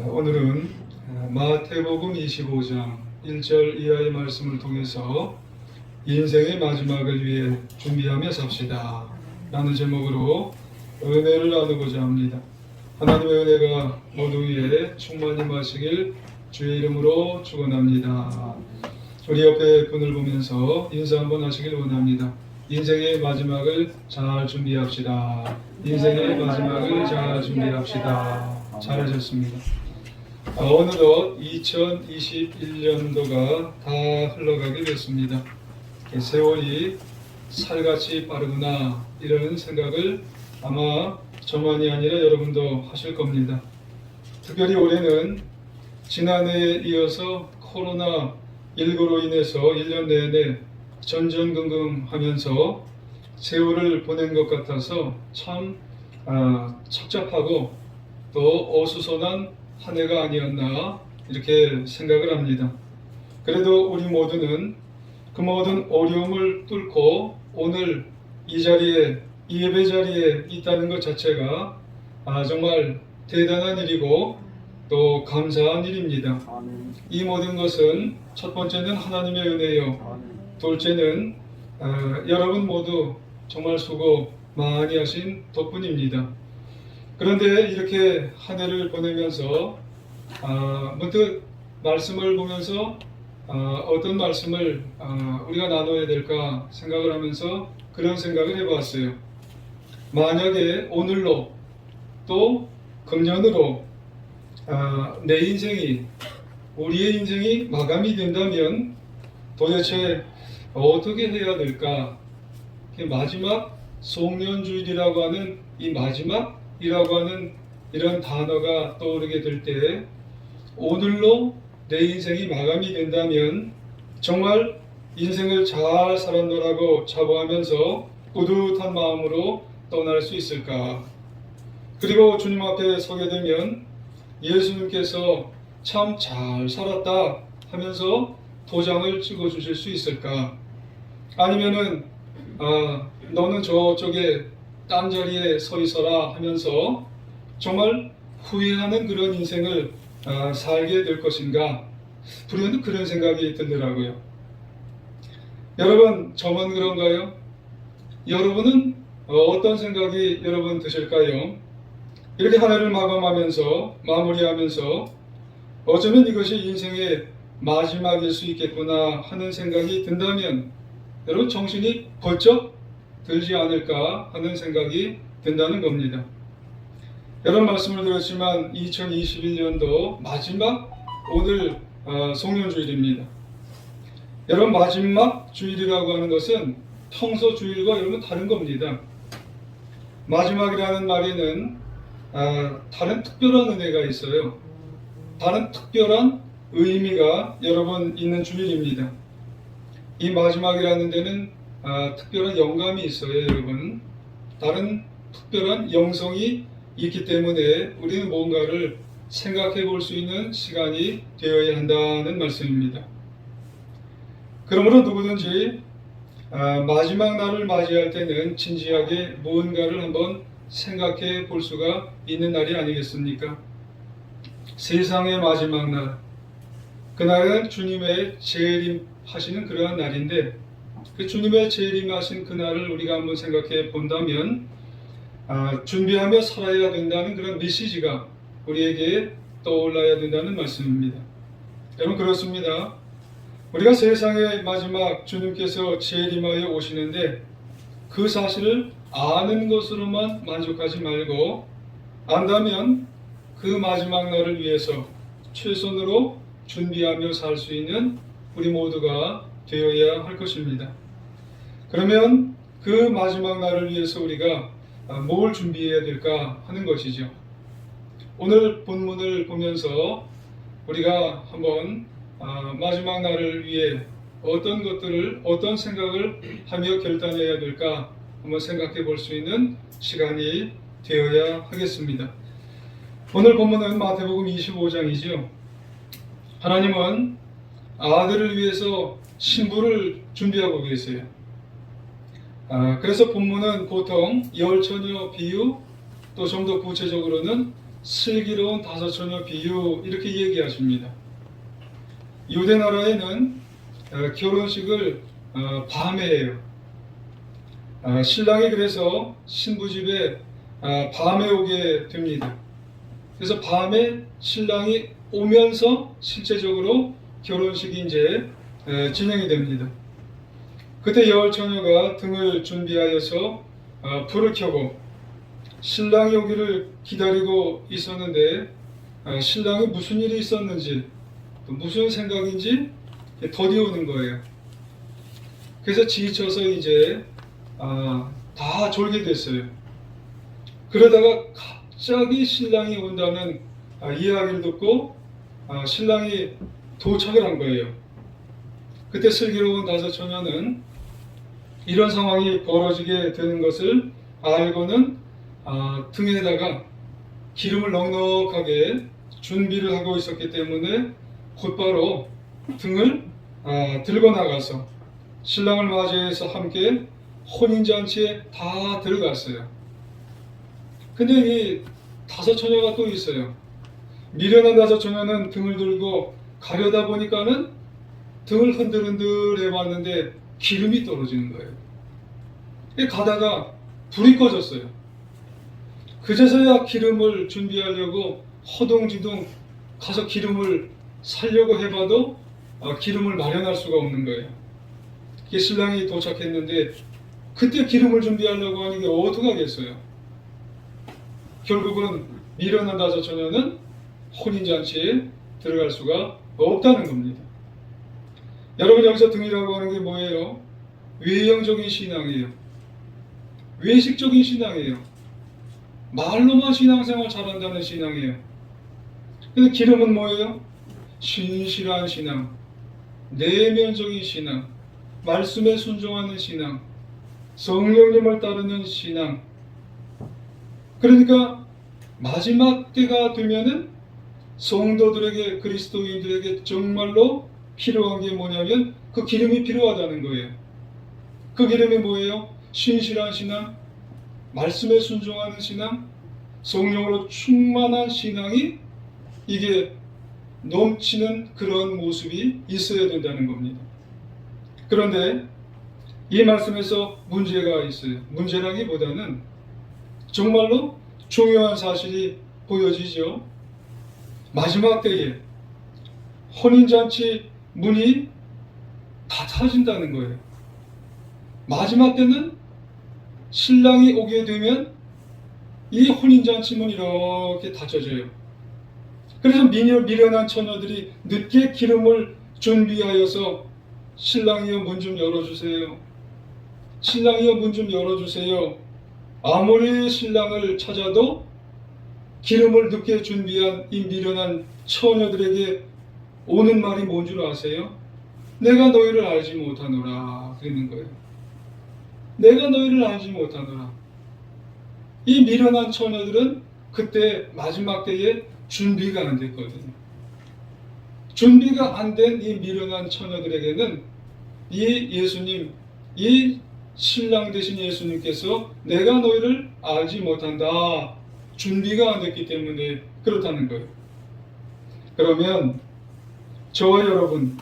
오늘은 마태복음 25장 1절 이하의 말씀을 통해서 인생의 마지막을 위해 준비하며 삽시다 라는 제목으로 은혜를 나누고자 합니다. 하나님의 은혜가 모두 위에 충만히 마시길 주의 이름으로 축원합니다. 우리 옆에 분을 보면서 인사 한번 하시길 원합니다. 인생의 마지막을 잘 준비합시다. 인생의 마지막을 잘 준비합시다. 잘하셨습니다. 어느덧 2021년도가 다 흘러가게 됐습니다. 세월이 살같이 빠르구나 이런 생각을 아마 저만이 아니라 여러분도 하실 겁니다. 특별히 올해는 지난해에 이어서 코로나19로 인해서 1년 내내 전전긍긍하면서 세월을 보낸 것 같아서 참 착잡하고 또 어수선한 한 해가 아니었나 이렇게 생각을 합니다. 그래도 우리 모두는 그 모든 어려움을 뚫고 오늘 이 자리에, 이 예배 자리에 있다는 것 자체가 정말 대단한 일이고 또 감사한 일입니다. 이 모든 것은 첫 번째는 하나님의 은혜요, 둘째는 여러분 모두 정말 수고 많이 하신 덕분입니다. 그런데 이렇게 한 해를 보내면서 문득 말씀을 보면서 어떤 말씀을 우리가 나눠야 될까 생각을 하면서 그런 생각을 해봤어요. 만약에 오늘로 또 금년으로 내 인생이, 우리의 인생이 마감이 된다면 도대체 어떻게 해야 될까? 마지막 송년주일이라고 하는 이 마지막이라고 하는 이런 단어가 떠오르게 될 때 오늘로 내 인생이 마감이 된다면 정말 인생을 잘 살았노라고 자부하면서 뿌듯한 마음으로 떠날 수 있을까? 그리고 주님 앞에 서게 되면 예수님께서 참 잘 살았다 하면서 도장을 찍어 주실 수 있을까? 아니면은 너는 저쪽에 딴 자리에 서 있어라 하면서 정말 후회하는 그런 인생을 살게 될 것인가? 불현듯 그런 생각이 들더라고요. 여러분, 저만 그런가요? 여러분은 어떤 생각이 여러분 드실까요? 이렇게 한 해를 마무리하면서 어쩌면 이것이 인생의 마지막일 수 있겠구나 하는 생각이 든다면 여러분 정신이 번쩍 들지 않을까 하는 생각이 든다는 겁니다. 여러 말씀을 드렸지만 2021년도 마지막 오늘 송년주일입니다. 여러분 마지막 주일이라고 하는 것은 평소 주일과 여러분 다른 겁니다. 마지막이라는 말에는 다른 특별한 은혜가 있어요. 다른 특별한 의미가 여러분 있는 주일입니다. 이 마지막이라는 데는 특별한 영감이 있어요, 여러분. 다른 특별한 영성이 있기 때문에 우리는 뭔가를 생각해 볼 수 있는 시간이 되어야 한다는 말씀입니다. 그러므로 누구든지 마지막 날을 맞이할 때는 진지하게 무언가를 한번 생각해 볼 수가 있는 날이 아니겠습니까? 세상의 마지막 날, 그날은 주님의 재림하시는 그러한 날인데 그 주님의 재림하신 그날을 우리가 한번 생각해 본다면 준비하며 살아야 된다는 그런 메시지가 우리에게 떠올라야 된다는 말씀입니다. 여러분 그렇습니다. 우리가 세상의 마지막 주님께서 재림하여 오시는데 그 사실을 아는 것으로만 만족하지 말고 안다면 그 마지막 날을 위해서 최선으로 준비하며 살 수 있는 우리 모두가 되어야 할 것입니다. 그러면 그 마지막 날을 위해서 우리가 뭘 준비해야 될까 하는 것이죠. 오늘 본문을 보면서 우리가 한번 마지막 날을 위해 어떤 생각을 하며 결단해야 될까 한번 생각해 볼 수 있는 시간이 되어야 하겠습니다. 오늘 본문은 마태복음 25장이죠. 하나님은 아들을 위해서 신부를 준비하고 계세요. 그래서 본문은 보통 열처녀 비유, 또 좀 더 구체적으로는 슬기로운 다섯 처녀 비유 이렇게 얘기하십니다. 유대 나라에는 결혼식을 밤에 해요. 신랑이 그래서 신부 집에 밤에 오게 됩니다. 그래서 밤에 신랑이 오면서 실제적으로 결혼식이 이제 진행이 됩니다. 그때 열 처녀가 등을 준비하여서 불을 켜고 신랑이 오기를 기다리고 있었는데 신랑이 무슨 일이 있었는지 또 무슨 생각인지 더디오는 거예요. 그래서 지쳐서 이제 다 졸게 됐어요. 그러다가 갑자기 신랑이 온다는 이야기를 듣고 신랑이 도착을 한 거예요. 그때 슬기로운 다섯 처녀는 이런 상황이 벌어지게 되는 것을 알고는 등에다가 기름을 넉넉하게 준비를 하고 있었기 때문에 곧바로 등을 들고 나가서 신랑을 맞이해서 함께 혼인잔치에 다 들어갔어요. 근데 이 다섯 처녀가 또 있어요. 미련한 다섯 처녀는 등을 들고 가려다 보니까는 등을 흔들흔들 해봤는데 기름이 떨어지는 거예요. 가다가 불이 꺼졌어요. 그제서야 기름을 준비하려고 허둥지둥 가서 기름을 사려고 해봐도 기름을 마련할 수가 없는 거예요. 신랑이 도착했는데 그때 기름을 준비하려고 하는 게 어떡하겠어요. 결국은 미련한 다섯 처녀는 혼인잔치에 들어갈 수가 없다는 겁니다. 여러분, 여기서 등이라고 하는 게 뭐예요? 외형적인 신앙이에요. 외식적인 신앙이에요. 말로만 신앙생활 잘한다는 신앙이에요. 근데 기름은 뭐예요? 신실한 신앙, 내면적인 신앙, 말씀에 순종하는 신앙, 성령님을 따르는 신앙. 그러니까 마지막 때가 되면은 성도들에게, 그리스도인들에게 정말로 필요한 게 뭐냐면 그 기름이 필요하다는 거예요. 그 기름이 뭐예요? 신실한 신앙, 말씀에 순종하는 신앙, 성령으로 충만한 신앙이 이게 넘치는 그런 모습이 있어야 된다는 겁니다. 그런데 이 말씀에서 문제가 있어요. 문제라기보다는 정말로 중요한 사실이 보여지죠. 마지막 때에 혼인잔치 문이 닫혀진다는 거예요. 마지막 때는 신랑이 오게 되면 이 혼인잔치 문이 이렇게 닫혀져요. 그래서 미련한 처녀들이 늦게 기름을 준비하여서 신랑이여 문 좀 열어주세요. 신랑이여 문 좀 열어주세요. 아무리 신랑을 찾아도 기름을 늦게 준비한 이 미련한 처녀들에게 오는 말이 뭔 줄 아세요? 내가 너희를 알지 못하노라 그러는 거예요. 내가 너희를 알지 못하노라. 이 미련한 처녀들은 그때 마지막 때에 준비가 안 됐거든요. 준비가 안 된 이 미련한 처녀들에게는 이 예수님, 이 신랑 되신 예수님께서 내가 너희를 알지 못한다. 준비가 안 됐기 때문에 그렇다는 거예요. 그러면 저와 여러분,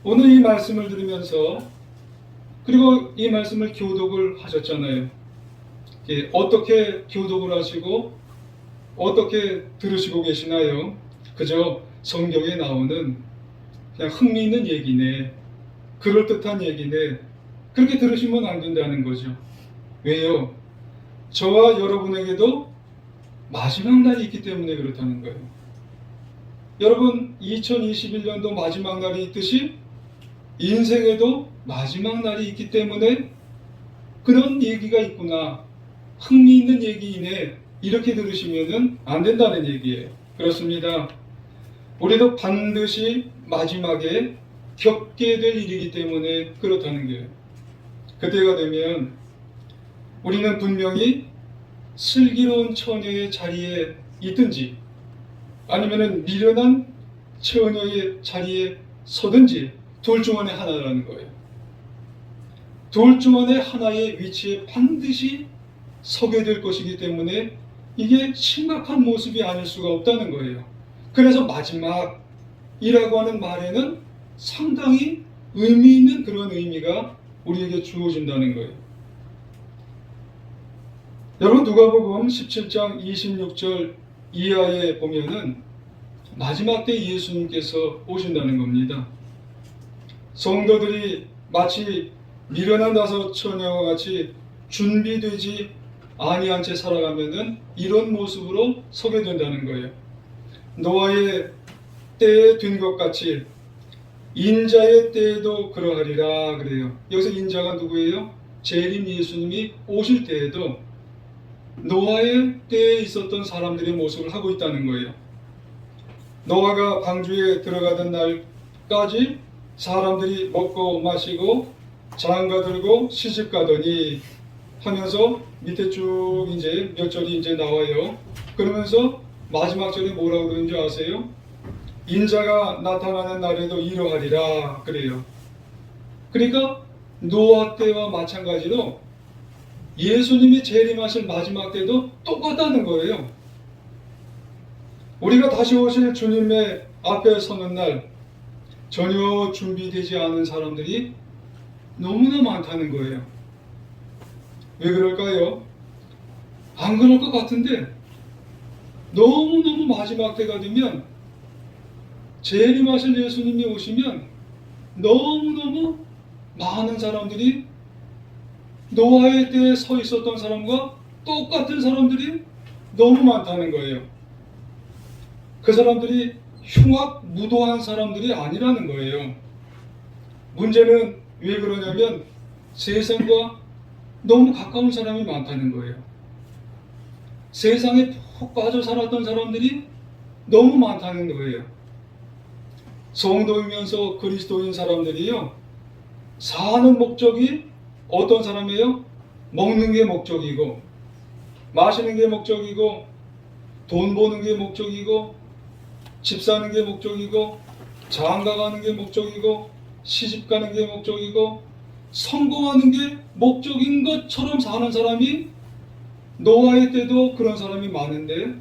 오늘 이 말씀을 들으면서 그리고 이 말씀을 교독을 하셨잖아요. 어떻게 교독을 하시고 어떻게 들으시고 계시나요? 그저 성경에 나오는 그냥 흥미있는 얘기네, 그럴듯한 얘기네, 그렇게 들으시면 안 된다는 거죠. 왜요? 저와 여러분에게도 마지막 날이 있기 때문에 그렇다는 거예요. 여러분, 2021년도 마지막 날이 있듯이 인생에도 마지막 날이 있기 때문에 그런 얘기가 있구나, 흥미있는 얘기이네, 이렇게 들으시면 안 된다는 얘기예요. 그렇습니다. 우리도 반드시 마지막에 겪게 될 일이기 때문에 그렇다는 거예요. 그때가 되면 우리는 분명히 슬기로운 처녀의 자리에 있든지 아니면 미련한 처녀의 자리에 서든지 둘 중 안에 하나라는 거예요. 둘 중 안에 하나의 위치에 반드시 서게 될 것이기 때문에 이게 심각한 모습이 아닐 수가 없다는 거예요. 그래서 마지막이라고 하는 말에는 상당히 의미 있는 그런 의미가 우리에게 주어진다는 거예요. 여러분, 누가복음 17장 26절 이하에 보면은 마지막 때 예수님께서 오신다는 겁니다. 성도들이 마치 미련한 다섯 처녀와 같이 준비되지 아니한 채 살아가면은 이런 모습으로 서게 된다는 거예요. 노아의 때에 된 것 같이 인자의 때에도 그러하리라 그래요. 여기서 인자가 누구예요? 재림 예수님이 오실 때에도 노아의 때에 있었던 사람들의 모습을 하고 있다는 거예요. 노아가 방주에 들어가던 날까지 사람들이 먹고 마시고 장가 들고 시집 가더니 하면서 밑에 쭉 이제 몇 절이 이제 나와요. 그러면서 마지막 절에 뭐라고 그러는지 아세요? 인자가 나타나는 날에도 이러하리라 그래요. 그러니까 노아 때와 마찬가지로 예수님이 재림하실 마지막 때도 똑같다는 거예요. 우리가 다시 오실 주님의 앞에 서는 날 전혀 준비되지 않은 사람들이 너무나 많다는 거예요. 왜 그럴까요? 안 그럴 것 같은데 너무너무 마지막 때가 되면 재림하실 예수님이 오시면 너무너무 많은 사람들이 노아의 때에 서 있었던 사람과 똑같은 사람들이 너무 많다는 거예요. 그 사람들이 흉악무도한 사람들이 아니라는 거예요. 문제는 왜 그러냐면 세상과 너무 가까운 사람이 많다는 거예요. 세상에 푹 빠져 살았던 사람들이 너무 많다는 거예요. 성도이면서 그리스도인 사람들이요, 사는 목적이 어떤 사람이에요? 먹는 게 목적이고, 마시는 게 목적이고, 돈 버는 게 목적이고, 집 사는 게 목적이고, 장가 가는 게 목적이고, 시집 가는 게 목적이고, 성공하는 게 목적인 것처럼 사는 사람이 노아의 때도 그런 사람이 많은데,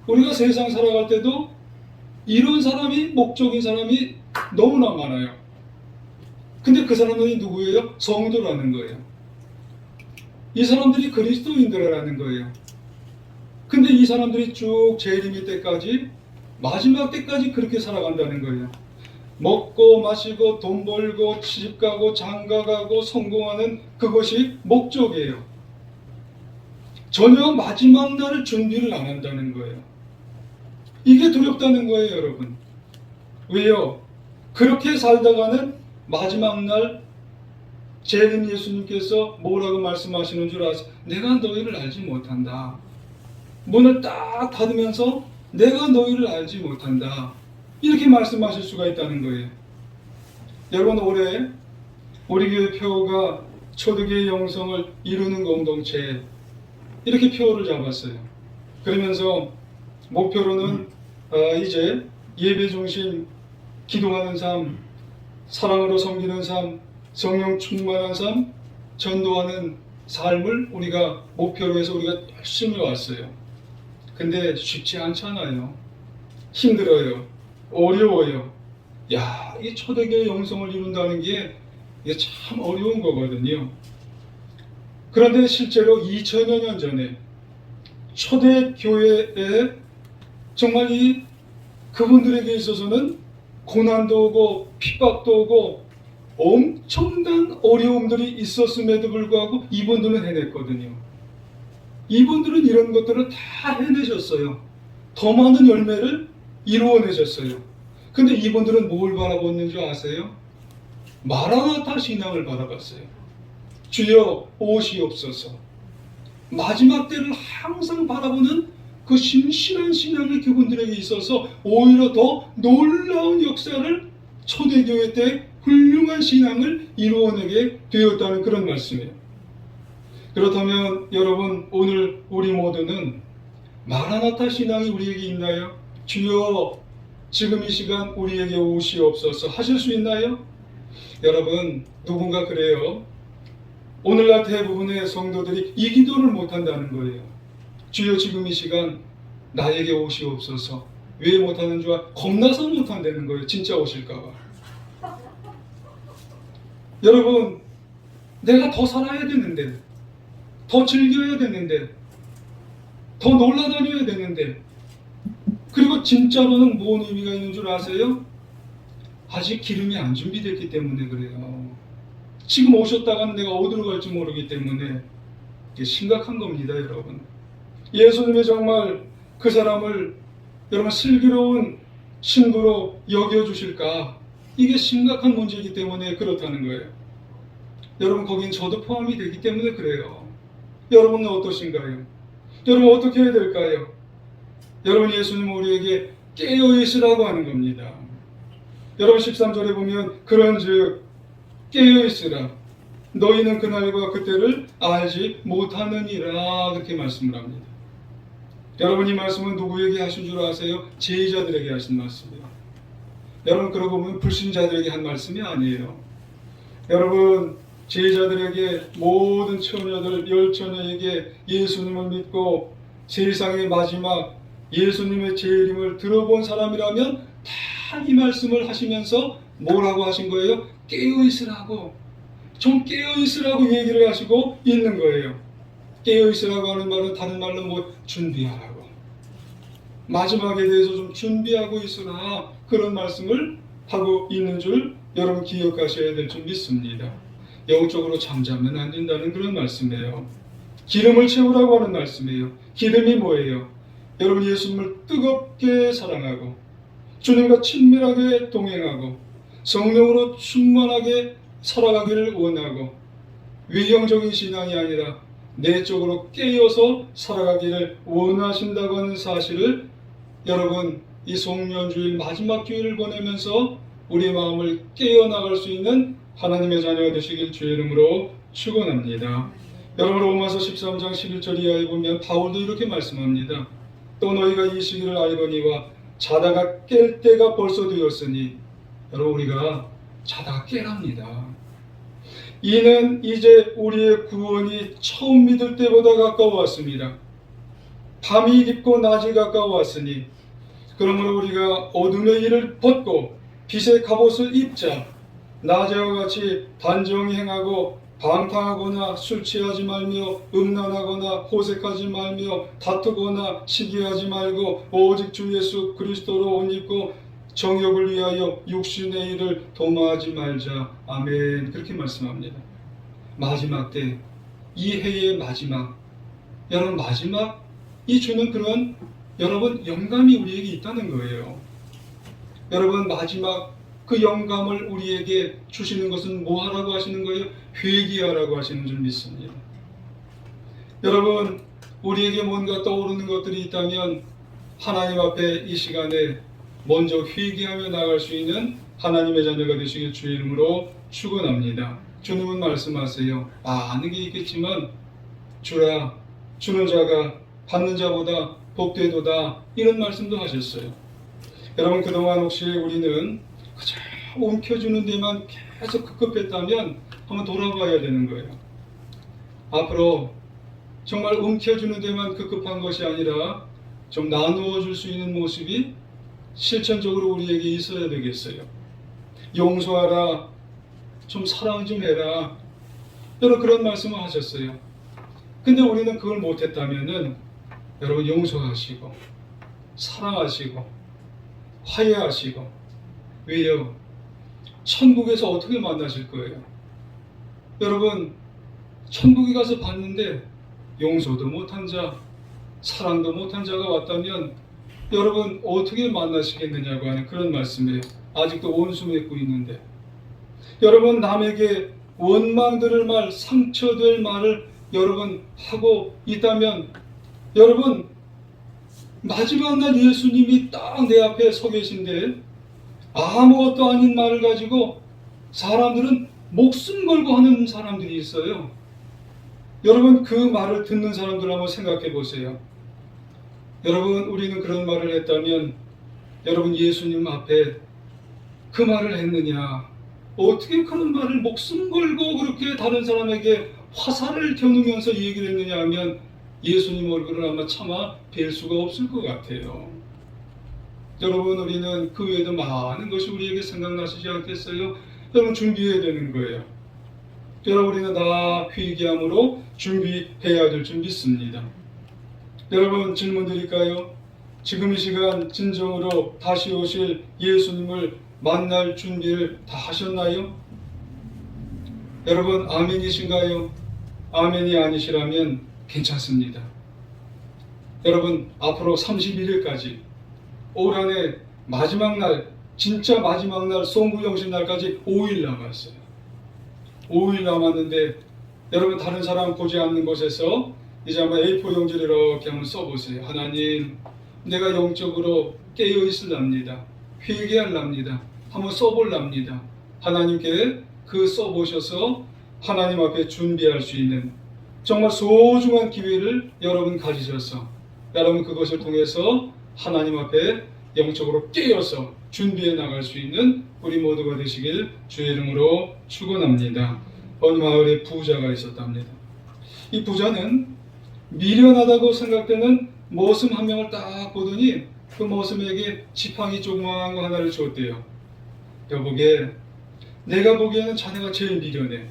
우리가 세상 살아갈 때도 이런 사람이 목적인 사람이 너무나 많아요. 근데 그 사람들이 누구예요? 성도라는 거예요. 이 사람들이 그리스도인들이라는 거예요. 근데 이 사람들이 쭉 재림의 때까지, 마지막 때까지 그렇게 살아간다는 거예요. 먹고 마시고 돈 벌고 시집 가고 장가 가고 성공하는 그것이 목적이에요. 전혀 마지막 날을 준비를 안 한다는 거예요. 이게 두렵다는 거예요, 여러분. 왜요? 그렇게 살다가는 마지막 날 재림 예수님께서 뭐라고 말씀하시는 줄 아세요? 내가 너희를 알지 못한다. 문을 딱 닫으면서 내가 너희를 알지 못한다. 이렇게 말씀하실 수가 있다는 거예요. 여러분, 올해 우리 교회 표가 초대교회 영성을 이루는 공동체, 이렇게 표를 잡았어요. 그러면서 목표로는 이제 예배 중심, 기도하는 삶, 사랑으로 섬기는 삶, 성령 충만한 삶, 전도하는 삶을 우리가 목표로 해서 우리가 열심히 왔어요. 근데 쉽지 않잖아요. 힘들어요. 어려워요. 야, 이 초대교회 영성을 이룬다는 게 이게 참 어려운 거거든요. 그런데 실제로 2000여 년 전에 초대교회에 정말 이 그분들에게 있어서는 고난도 오고 핍박도 오고 엄청난 어려움들이 있었음에도 불구하고 이분들은 해냈거든요. 이분들은 이런 것들을 다 해내셨어요. 더 많은 열매를 이루어내셨어요. 근데 이분들은 뭘 바라보는 줄 아세요? 마라나타 신앙을 바라봤어요. 주여 오시옵소서. 마지막 때를 항상 바라보는 그 심신한 신앙이 그분들에게 있어서 오히려 더 놀라운 역사를 초대교회 때 훌륭한 신앙을 이루어내게 되었다는 그런 말씀이에요. 그렇다면 여러분, 오늘 우리 모두는 마라나타 신앙이 우리에게 있나요? 주여 지금 이 시간 우리에게 오시옵소서 하실 수 있나요? 여러분, 누군가 그래요. 오늘날 대부분의 성도들이 이 기도를 못한다는 거예요. 주여 지금 이 시간 나에게 오시옵소서. 왜 못하는 줄 겁나서 못한다는 거예요. 진짜 오실까봐. 여러분, 내가 더 살아야 되는데, 더 즐겨야 되는데, 더 놀러다녀야 되는데, 그리고 진짜로는 뭔 의미가 있는 줄 아세요? 아직 기름이 안 준비됐기 때문에 그래요. 지금 오셨다가는 내가 어디로 갈지 모르기 때문에 이게 심각한 겁니다, 여러분. 예수님이 정말 그 사람을 여러분 슬기로운 신부로 여겨주실까? 이게 심각한 문제이기 때문에 그렇다는 거예요. 여러분, 거긴 저도 포함이 되기 때문에 그래요. 여러분은 어떠신가요? 여러분 어떻게 해야 될까요? 여러분, 예수님은 우리에게 깨어있으라고 하는 겁니다. 여러분 13절에 보면 그런즉 깨어있으라 너희는 그날과 그때를 알지 못하느니라 그렇게 말씀을 합니다. 여러분, 이 말씀은 누구에게 하신 줄 아세요? 제자들에게 하신 말씀이에요. 여러분, 그러고 보면 불신자들에게 한 말씀이 아니에요. 여러분, 제자들에게, 모든 처녀들, 열처녀에게 예수님을 믿고 세상의 마지막 예수님의 재림을 들어본 사람이라면 다 이 말씀을 하시면서 뭐라고 하신 거예요? 깨어있으라고, 좀 깨어있으라고 얘기를 하시고 있는 거예요. 깨어있으라고 하는 말은 다른 말로 뭐 준비하라고, 마지막에 대해서 좀 준비하고 있으라, 그런 말씀을 하고 있는 줄 여러분 기억하셔야 될 줄 믿습니다. 영적으로 잠자면 안 된다는 그런 말씀이에요. 기름을 채우라고 하는 말씀이에요. 기름이 뭐예요? 여러분, 예수님을 뜨겁게 사랑하고 주님과 친밀하게 동행하고 성령으로 충만하게 살아가기를 원하고 외형적인 신앙이 아니라 내적으로 깨어서 살아가기를 원하신다고 하는 사실을 여러분, 이 송년주일 마지막 주일을 보내면서 우리 마음을 깨어나갈 수 있는 하나님의 자녀가 되시길 주의 이름으로 축원합니다. 여러분, 로마서 13장 11절 이하에 보면 바울도 이렇게 말씀합니다. 또 너희가 이 시기를 알거니와 자다가 깰 때가 벌써 되었으니, 여러분, 우리가 자다가 깨랍니다. 이는 이제 우리의 구원이 처음 믿을 때보다 가까워왔습니다. 밤이 깊고 낮이 가까워왔으니 그러므로 우리가 어둠의 일을 벗고 빛의 갑옷을 입자. 낮에와 같이 단정히 행하고 방탕하거나 술 취하지 말며 음란하거나 호색하지 말며 다투거나 시기하지 말고 오직 주 예수 그리스도로 옷 입고 정욕을 위하여 육신의 일을 도모하지 말자. 아멘. 그렇게 말씀합니다. 마지막 때, 이 해의 마지막, 여러분, 마지막 이 주는 그런 여러분 영감이 우리에게 있다는 거예요. 여러분, 마지막 그 영감을 우리에게 주시는 것은 뭐 하라고 하시는 거예요? 회개하라고 하시는 줄 믿습니다. 여러분, 우리에게 뭔가 떠오르는 것들이 있다면 하나님 앞에 이 시간에 먼저 회개하며 나갈 수 있는 하나님의 자녀가 되시길 주의 이름으로 축원합니다. 주님은 말씀하세요. 아는 게 있겠지만 주라, 주는 자가 받는 자보다 복되도다, 이런 말씀도 하셨어요. 여러분, 그동안 혹시 우리는 그저 움켜주는 데만 계속 급급했다면 한번 돌아봐야 되는 거예요. 앞으로 정말 움켜주는 데만 급급한 것이 아니라 좀 나누어 줄 수 있는 모습이 실천적으로 우리에게 있어야 되겠어요. 용서하라, 좀 사랑 좀 해라, 여러분 그런 말씀을 하셨어요. 근데 우리는 그걸 못했다면은 여러분, 용서하시고 사랑하시고 화해하시고, 왜요? 천국에서 어떻게 만나실 거예요? 여러분, 천국에 가서 봤는데 용서도 못한 자, 사랑도 못한 자가 왔다면 여러분 어떻게 만나시겠느냐고 하는 그런 말씀이에요. 아직도 원수 맺고 있는데, 여러분, 남에게 원망 들을 말, 상처될 말을 여러분 하고 있다면, 여러분, 마지막 날 예수님이 딱 내 앞에 서 계신데 아무것도 아닌 말을 가지고 사람들은 목숨 걸고 하는 사람들이 있어요. 여러분, 그 말을 듣는 사람들 한번 생각해 보세요. 여러분, 우리는 그런 말을 했다면 여러분, 예수님 앞에 그 말을 했느냐? 어떻게 그런 말을 목숨 걸고 그렇게 다른 사람에게 화살을 겨누면서 얘기를 했느냐 하면 예수님 얼굴을 아마 차마 뵐 수가 없을 것 같아요. 여러분, 우리는 그 외에도 많은 것이 우리에게 생각나시지 않겠어요? 여러분, 준비해야 되는 거예요. 여러분, 우리는 다 회개함으로 준비해야 될 줄 믿습니다. 여러분, 질문 드릴까요? 지금 이 시간 진정으로 다시 오실 예수님을 만날 준비를 다 하셨나요? 여러분, 아멘이신가요? 아멘이 아니시라면 괜찮습니다. 여러분, 앞으로 31일까지 올 한해 마지막 날, 진짜 마지막 날, 송구영신 날까지 5일 남았어요. 5일 남았는데 여러분, 다른 사람 보지 않는 곳에서 이제 한번 A4 용지를 이렇게 한번 써보세요. 하나님, 내가 영적으로 깨어 있으랍니다. 회개하랍니다. 한번 써볼랍니다. 하나님께 그 써보셔서 하나님 앞에 준비할 수 있는 정말 소중한 기회를 여러분 가지셔서 여러분 그것을 통해서 하나님 앞에 영적으로 깨어서 준비해 나갈 수 있는 우리 모두가 되시길 주의 이름으로 축원합니다. 어느 마을에 부자가 있었답니다. 이 부자는 미련하다고 생각되는 머슴 한 명을 딱 보더니 그 머슴에게 지팡이 조그마한 거 하나를 줬대요. 여보게, 내가 보기에는 자네가 제일 미련해.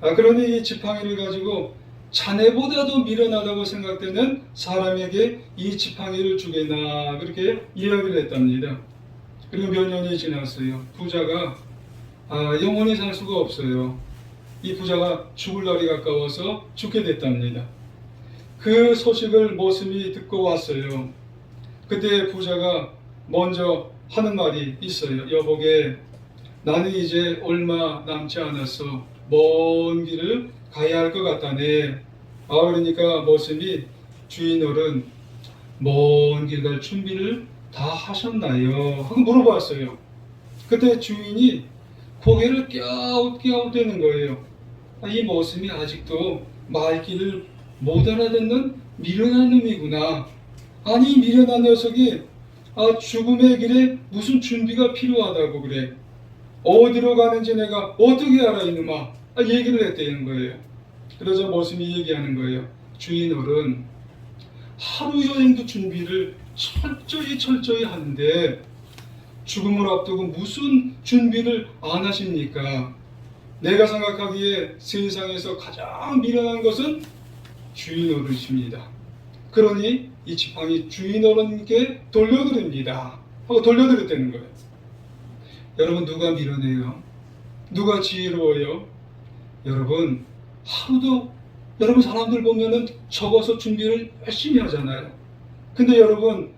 그러니 이 지팡이를 가지고 자네보다도 미련하다고 생각되는 사람에게 이 지팡이를 주겠나, 그렇게 이야기를 했답니다. 그리고 몇 년이 지났어요. 부자가 영원히 살 수가 없어요. 이 부자가 죽을 날이 가까워서 죽게 됐답니다. 그 소식을 머슴이 듣고 왔어요. 그때 부자가 먼저 하는 말이 있어요. 여보게, 나는 이제 얼마 남지 않았어. 먼 길을 가야 할 것 같다네. 그러니까 머슴이, 주인어른 먼 길 갈 준비를 다 하셨나요? 하고 물어봤어요. 그때 주인이 고개를 갸웃갸웃대는 거예요. 이 머슴이 아직도 말귀를 못 알아듣는 미련한 놈이구나. 아니, 미련한 녀석이 죽음의 길에 무슨 준비가 필요하다고 그래. 어디로 가는지 내가 어떻게 알아 이놈아. 얘기를 했다는 거예요. 그러자 머슴이 얘기하는 거예요. 주인어른, 하루 여행도 준비를 철저히 하는데 죽음을 앞두고 무슨 준비를 안 하십니까? 내가 생각하기에 세상에서 가장 미련한 것은 주인어른이십니다. 그러니 이 지팡이 주인어른께 돌려드립니다 하고 돌려드렸다는 거예요. 여러분, 누가 미련해요? 누가 지혜로워요? 여러분, 하루도 여러분 사람들 보면은 적어서 준비를 열심히 하잖아요. 근데 여러분,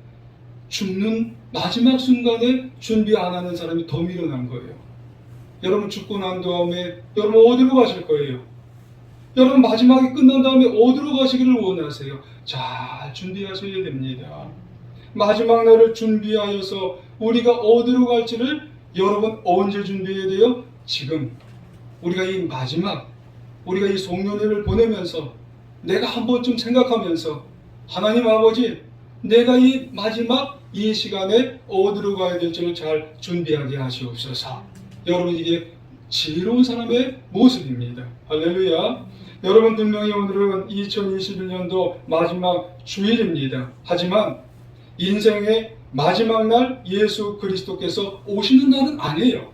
죽는 마지막 순간에 준비 안 하는 사람이 더 미련한 거예요. 여러분, 죽고 난 다음에 여러분 어디로 가실 거예요? 여러분, 마지막이 끝난 다음에 어디로 가시기를 원하세요? 잘 준비하셔야 됩니다. 마지막 날을 준비하여서 우리가 어디로 갈지를 여러분 언제 준비해야 돼요? 지금. 우리가 이 마지막, 우리가 이 송년회를 보내면서 내가 한 번쯤 생각하면서 하나님 아버지, 내가 이 마지막 이 시간에 어디로 가야 될지를 잘 준비하게 하시옵소서. 여러분, 이게 지혜로운 사람의 모습입니다. 할렐루야. 여러분, 분명히 오늘은 2021년도 마지막 주일입니다. 하지만 인생의 마지막 날 예수 그리스도께서 오시는 날은 아니에요.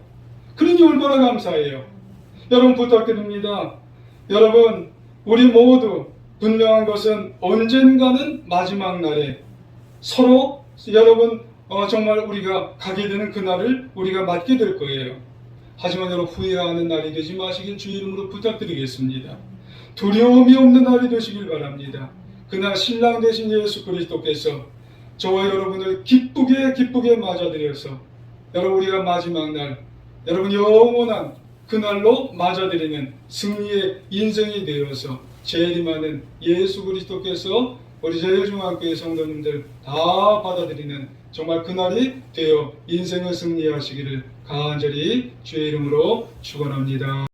그러니 얼마나 감사해요. 여러분, 부탁드립니다. 여러분, 우리 모두 분명한 것은 언젠가는 마지막 날에 서로 여러분 정말 우리가 가게 되는 그날을 우리가 맞게 될 거예요. 하지만 여러분, 후회하는 날이 되지 마시길 주 이름으로 부탁드리겠습니다. 두려움이 없는 날이 되시길 바랍니다. 그날 신랑 되신 예수 그리스도께서 저와 여러분을 기쁘게 맞아들여서 여러분, 우리가 마지막 날 여러분 영원한 그날로 맞아들이는 승리의 인생이 되어서 재림하는 예수 그리스도께서 우리 제일중앙교회 성도님들 다 받아들이는 정말 그날이 되어 인생을 승리하시기를 간절히 주의 이름으로 축원합니다.